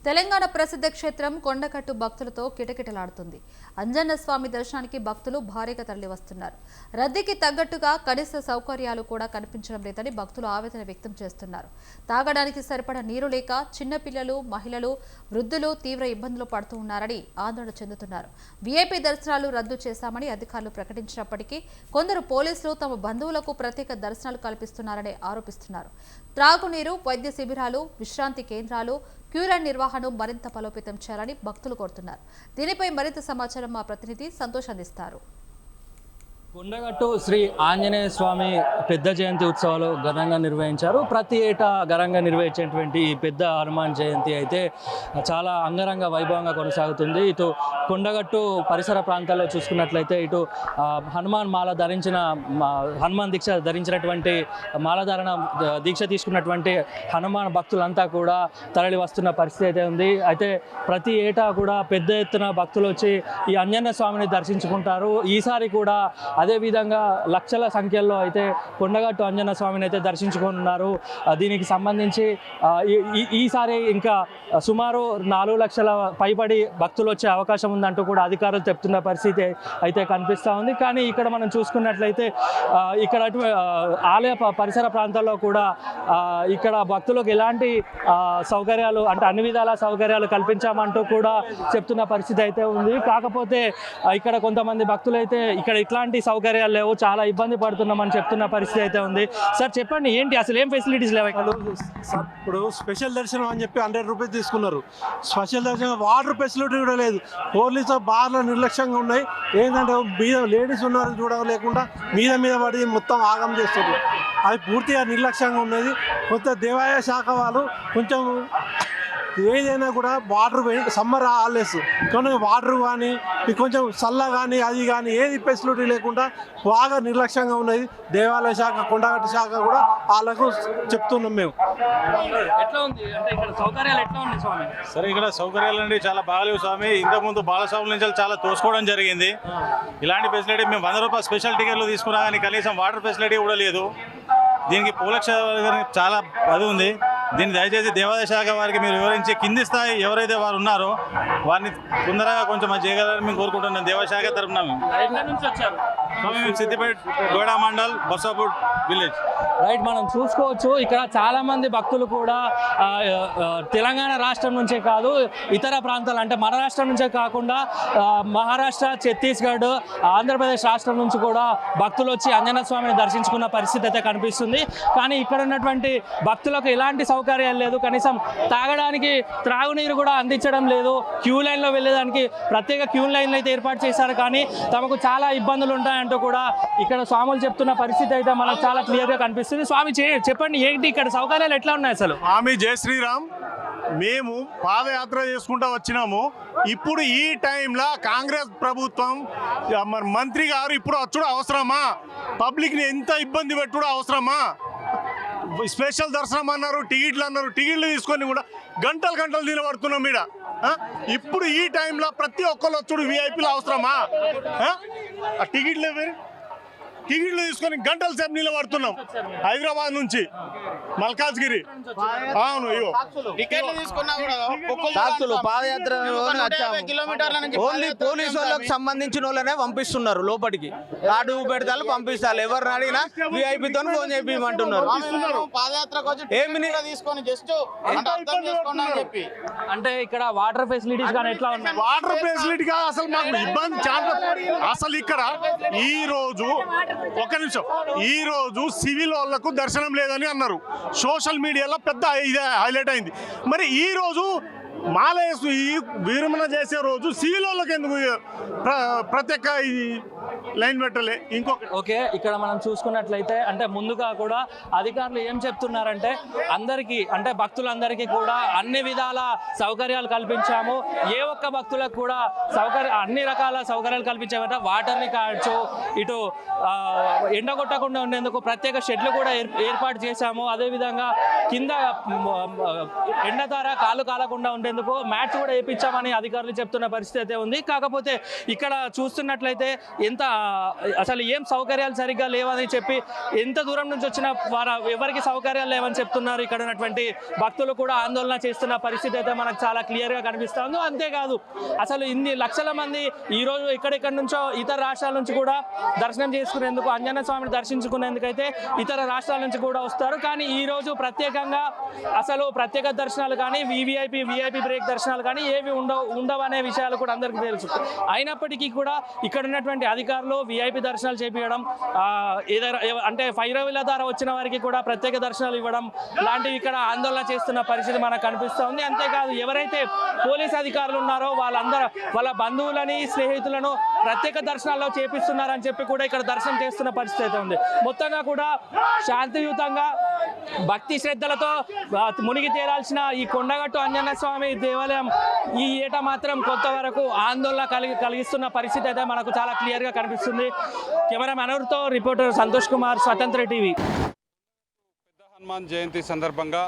తెలంగాణ ప్రసిద్ధ క్షేత్రం కొండగట్టు భక్తులతో కిటకిటలాడుతుంది. అంజన్న స్వామి దర్శనానికి భక్తులు భారీగా తరలివస్తున్నారు. రద్దీకి తగ్గట్టుగా కనీస సౌకర్యాలు కూడా కనిపించడం లేదని భక్తులు ఆవేదన వ్యక్తం చేస్తున్నారు. తాగడానికి సరిపడా నీరు లేక చిన్నపిల్లలు, మహిళలు, వృద్ధులు తీవ్ర ఇబ్బందులు పడుతూ ఉన్నారని ఆందోళన చెందుతున్నారు. వీఐపీ దర్శనాలు రద్దు చేశామని అధికారులు ప్రకటించినప్పటికీ కొందరు పోలీసులు తమ బంధువులకు ప్రత్యేక దర్శనాలు కల్పిస్తున్నారని ఆరోపిస్తున్నారు. త్రాగునీరు, వైద్య శిబిరాలు, విశ్రాంతి కేంద్రాలు, క్యూలైన్ నిర్వహణ మరింత బలోపేతం చేయాలని భక్తులు కోరుతున్నారు. దీనిపై మరింత సమాచారం మా ప్రతినిధి సంతోష్ అందిస్తారు. కొండగట్టు శ్రీ ఆంజనేయ స్వామి పెద్ద జయంతి ఉత్సవాలు ఘనంగా నిర్వహించారు. ప్రతి ఏటా ఘనంగా నిర్వహించేటువంటి ఈ పెద్ద హనుమాన్ జయంతి అయితే చాలా అంగరంగ వైభవంగా కొనసాగుతుంది. ఇటు కొండగట్టు పరిసర ప్రాంతాల్లో చూసుకున్నట్లయితే ఇటు హనుమాన్ మాల ధరించిన హనుమాన్ దీక్ష ధరించినటువంటి మాలధారణ దీక్ష తీసుకున్నటువంటి హనుమాన్ భక్తులంతా కూడా తరలి వస్తున్న పరిస్థితి అయితే ఉంది. అయితే ప్రతి ఏటా కూడా పెద్ద ఎత్తున భక్తులు వచ్చి ఈ ఆంజనేయ స్వామిని దర్శించుకుంటారు. ఈసారి కూడా అదేవిధంగా లక్షల సంఖ్యలో అయితే కొండగట్టు ఆంజనేయ స్వామిని అయితే దర్శించుకున్నారు. దీనికి సంబంధించి ఈసారి ఇంకా సుమారు 4 లక్షల పైబడి భక్తులు వచ్చే అవకాశం ఉందంటూ కూడా అధికారులు చెప్తున్న పరిస్థితి అయితే కనిపిస్తూ ఉంది. కానీ ఇక్కడ మనం చూసుకున్నట్లయితే ఇక్కడ ఆలయ పరిసర ప్రాంతాల్లో కూడా ఇక్కడ భక్తులకు ఎలాంటి సౌకర్యాలు అంటే అన్ని విధాల సౌకర్యాలు కల్పించామంటూ కూడా చెప్తున్న పరిస్థితి అయితే ఉంది. కాకపోతే ఇక్కడ కొంతమంది భక్తులు అయితే ఇక్కడ ఇట్లాంటి సౌకర్యాలు లేవు, చాలా ఇబ్బంది పడుతున్నామని చెప్తున్న పరిస్థితి అయితే ఉంది. సార్ చెప్పండి, ఏంటి అసలు ఏం ఫెసిలిటీస్ లేవు ఇక్కడ? ఇప్పుడు స్పెషల్ దర్శనం అని చెప్పి 100 రూపీస్ తీసుకున్నారు. స్పెషల్ దర్శనం వాటర్ ఫెసిలిటీ కూడా లేదు. పోలీసు బార్లు నిర్లక్ష్యంగా ఉన్నాయి. ఏంటంటే మీద లేడీస్ ఉన్నారు చూడలేకుండా మీద పడి మొత్తం ఆగం చేస్తారు. అది పూర్తిగా నిర్లక్ష్యంగా ఉన్నది. కొంత దేవాదాయ శాఖ వాళ్ళు కొంచెం ఏదైనా కూడా వాటర్ సమ్మర్ హాలిడేస్ కానీ వాటర్ కానీ కొంచెం చల్ల కానీ అది కానీ ఏది ఫెసిలిటీ లేకుండా బాగా నిర్లక్ష్యంగా ఉన్నది. దేవాలయ శాఖ, కొండగట్టు శాఖ కూడా వాళ్ళకు చెప్తున్నాం మేము. ఎట్లా ఉంది అంటే ఇక్కడ సౌకర్యాలు ఎట్లా ఉన్నాయి స్వామి? సరే, ఇక్కడ సౌకర్యాలు అండి చాలా బాగాలేవు స్వామి. ఇంతకుముందు బాలస్వాముల నుంచి చాలా తోసుకోవడం జరిగింది. ఇలాంటి ఫెసిలిటీ మేము 100 రూపాయలు స్పెషల్ టికెట్లు తీసుకున్నా కానీ కనీసం వాటర్ ఫెసిలిటీ కూడా లేదు. దీనికి పోలక్ష చాలా అది ఉంది. దీన్ని దయచేసి దేవాదాయ శాఖ వారికి మీరు వివరించి కింది స్థాయి ఎవరైతే వారు ఉన్నారో వారిని తొందరగా కొంచెం చేయగలరని మేము కోరుకుంటున్నాం. దేవాదాయ శాఖ తరఫున మేము సిద్దిపేట గోడా మండల్ బొర్సాపూర్ విలేజ్. రైట్, మనం చూసుకోవచ్చు ఇక్కడ చాలా మంది భక్తులు కూడా తెలంగాణ రాష్ట్రం నుంచే కాదు ఇతర ప్రాంతాలు అంటే మన రాష్ట్రం నుంచే కాకుండా మహారాష్ట్ర, ఛత్తీస్గఢ్, ఆంధ్రప్రదేశ్ రాష్ట్రం నుంచి కూడా భక్తులు వచ్చి ఆంజనేయ స్వామిని దర్శించుకున్న పరిస్థితి అయితే కనిపిస్తుంది. కానీ ఇక్కడ ఉన్నటువంటి భక్తులకు ఎలాంటి సౌకర్యాలు లేదు. కనీసం తాగడానికి త్రాగునీరు కూడా అందించడం లేదు. క్యూ లైన్లో వెళ్ళేదానికి ప్రత్యేక క్యూ లైన్లు అయితే ఏర్పాటు చేశారు. కానీ తమకు చాలా ఇబ్బందులు ఉంటాయంటూ కూడా ఇక్కడ స్వాములు చెప్తున్న పరిస్థితి అయితే మనకు చాలా క్లియర్గా కనిపిస్తుంది. స్వామి చెప్పండి, ఏంటి ఇక్కడ సౌకర్యాలు ఎట్లా ఉన్నాయి అసలు? స్వామి జై శ్రీరామ్. మేము పాదయాత్ర చేసుకుంటూ వచ్చినాము. ఇప్పుడు ఈ టైంలో కాంగ్రెస్ ప్రభుత్వం మరి మంత్రి గారు ఇప్పుడు వచ్చుడు అవసరమా? పబ్లిక్ని ఎంత ఇబ్బంది పెట్టుడు అవసరమా? స్పెషల్ దర్శనం అన్నారు, టికెట్లు అన్నారు. టికెట్లు తీసుకొని కూడా గంటలు నిలబడుతున్నాం ఈడ. ఇప్పుడు ఈ టైంలో ప్రతి ఒక్కరు వచ్చుడు విఐపీలు అవసరమా? ఆ టికెట్లు తీసుకొని గంటల సేపు నిలబడుతున్నాం హైదరాబాద్ నుంచి మల్కాజ్గిరి. అవును, పాదయాత్ర ఓన్లీ పోలీసు వాళ్ళకి సంబంధించిన వాళ్ళనే పంపిస్తున్నారు లోపలికి. కార్డు పెడతారు, పంపిస్తారు. ఎవరిని అడిగినా విఐపీతో ఫోన్ చేయించమంటున్నారు. అంటే ఇక్కడ వాటర్ ఫెసిలిటీస్ కానీ ఎట్లా ఉన్నాయి? వాటర్ ఫెసిలిటీగా అసలు మాకు ఇబ్బంది చాలా. అసలు ఇక్కడ ఒక నిమిషం, ఈ రోజు సివిల్ వాళ్లకు దర్శనం లేదని అన్నారు. సోషల్ మీడియాలో పెద్ద హైలైట్ అయింది. మరి ఈ రోజు మాలయేసు ఈ విరమణ చేసే రోజు సివిల్ వాళ్ళకి ఎందుకు ప్రత్యేక లైన్ పెట్టలే? ఓకే, ఇక్కడ మనం చూసుకున్నట్లయితే అంటే ముందుగా కూడా అధికారులు ఏం చెప్తున్నారంటే అందరికీ అంటే భక్తులందరికీ కూడా అన్ని విధాల సౌకర్యాలు కల్పించాము. ఏ ఒక్క భక్తులకు కూడా అన్ని రకాల సౌకర్యాలు కల్పించామంటే వాటర్ని కావచ్చు, ఇటు ఎండగొట్టకుండా ఉండేందుకు ప్రత్యేక షెడ్లు కూడా ఏర్పాటు చేశాము. అదేవిధంగా కింద ఎండతార కాళ్ళు కాలకుండా ఉండేందుకు మ్యాట్స్ కూడా వేయించామని అధికారులు చెప్తున్న పరిస్థితి అయితే ఉంది. కాకపోతే ఇక్కడ చూస్తున్నట్లయితే ఎంత ఎంత అసలు ఏం సౌకర్యాలు సరిగ్గా లేవని చెప్పి ఎంత దూరం నుంచి వచ్చిన వారు ఎవరికి సౌకర్యాలు లేవని చెప్తున్నారు. ఇక్కడ ఉన్నటువంటి భక్తులు కూడా ఆందోళన చేస్తున్న పరిస్థితి అయితే మనకు చాలా క్లియర్గా కనిపిస్తుంది. అంతేకాదు అసలు ఇన్ని లక్షల మంది ఈరోజు ఎక్కడెక్కడి నుంచో ఇతర రాష్ట్రాల నుంచి కూడా దర్శనం చేసుకునేందుకు ఆంజనేయ స్వామిని దర్శించుకునేందుకైతే ఇతర రాష్ట్రాల నుంచి కూడా వస్తారు. కానీ ఈరోజు ప్రత్యేకంగా అసలు ప్రత్యేక దర్శనాలు కానీ వివిఐపి బ్రేక్ దర్శనాలు కానీ ఏవి ఉండవనే విషయాలు కూడా అందరికీ తెలుసు. అయినప్పటికీ కూడా ఇక్కడ ఉన్నటువంటి అధికారులు విఐపి దర్శనాలు చేపించడం, అంటే 5 రోజుల ద్వారా వచ్చిన వారికి కూడా ప్రత్యేక దర్శనాలు ఇవ్వడం లాంటివి ఇక్కడ ఆందోళన చేస్తున్న పరిస్థితి మనకు కనిపిస్తుంది. అంతేకాదు ఎవరైతే పోలీస్ అధికారులు ఉన్నారో వాళ్ళందరూ వాళ్ళ బంధువులని స్నేహితులను ప్రత్యేక దర్శనాల్లో చేపిస్తున్నారని చెప్పి కూడా ఇక్కడ దర్శనం చేస్తున్న పరిస్థితి అయితే ఉంది. మొత్తంగా కూడా శాంతియుతంగా భక్తి శ్రద్ధలతో మునిగి తేరాల్సిన ఈ కొండగట్టు ఆంజనేయ స్వామి దేవాలయం ఈ ఏటా మాత్రం కొంతవరకు ఆందోళన కలిగిస్తున్న పరిస్థితి అయితే మనకు చాలా క్లియర్గా కనిపిస్తుంది. కెమెరా మనూర్తో రిపోర్టర్ సంతోష్ కుమార్, స్వతంత్ర టీవీ. పెద్ద హనుమాన్ జయంతి సందర్భంగా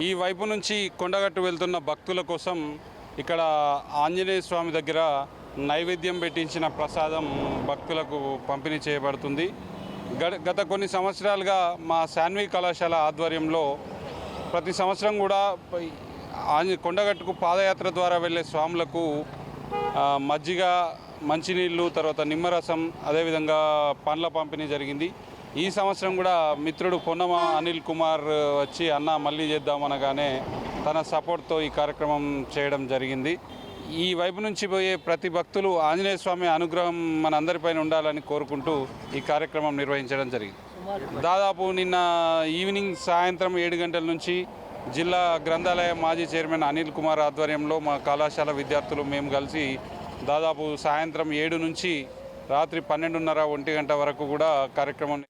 ఈ వైపు నుంచి కొండగట్టు వెళ్తున్న భక్తుల కోసం ఇక్కడ ఆంజనేయ స్వామి దగ్గర నైవేద్యం పెట్టించిన ప్రసాదం భక్తులకు పంపిణీ చేయబడుతుంది. గత కొన్ని సంవత్సరాలుగా మా శాన్వి కళాశాల ఆధ్వర్యంలో ప్రతి సంవత్సరం కూడా కొండగట్టుకు పాదయాత్ర ద్వారా వెళ్ళే స్వాములకు మజ్జిగ, మంచినీళ్ళు, తర్వాత నిమ్మరసం, అదేవిధంగా పండ్ల పంపిణీ జరిగింది. ఈ సంవత్సరం కూడా మిత్రుడు పొన్నమ అనిల్ కుమార్ వచ్చి అన్న మళ్ళీ చేద్దామనగానే తన సపోర్ట్తో ఈ కార్యక్రమం చేయడం జరిగింది. ఈ వైపు నుంచి పోయే ప్రతి భక్తులు ఆంజనేయ స్వామి అనుగ్రహం మనందరిపైన ఉండాలని కోరుకుంటూ ఈ కార్యక్రమం నిర్వహించడం జరిగింది. దాదాపు నిన్న ఈవినింగ్ సాయంత్రం 7 గంటల నుంచి జిల్లా గ్రంథాలయ మాజీ చైర్మన్ అనిల్ కుమార్ ఆధ్వర్యంలో మా కళాశాల విద్యార్థులు మేము కలిసి దాదాపు సాయంత్రం 7 నుంచి రాత్రి 12:30, 1 గంట వరకు కూడా కార్యక్రమం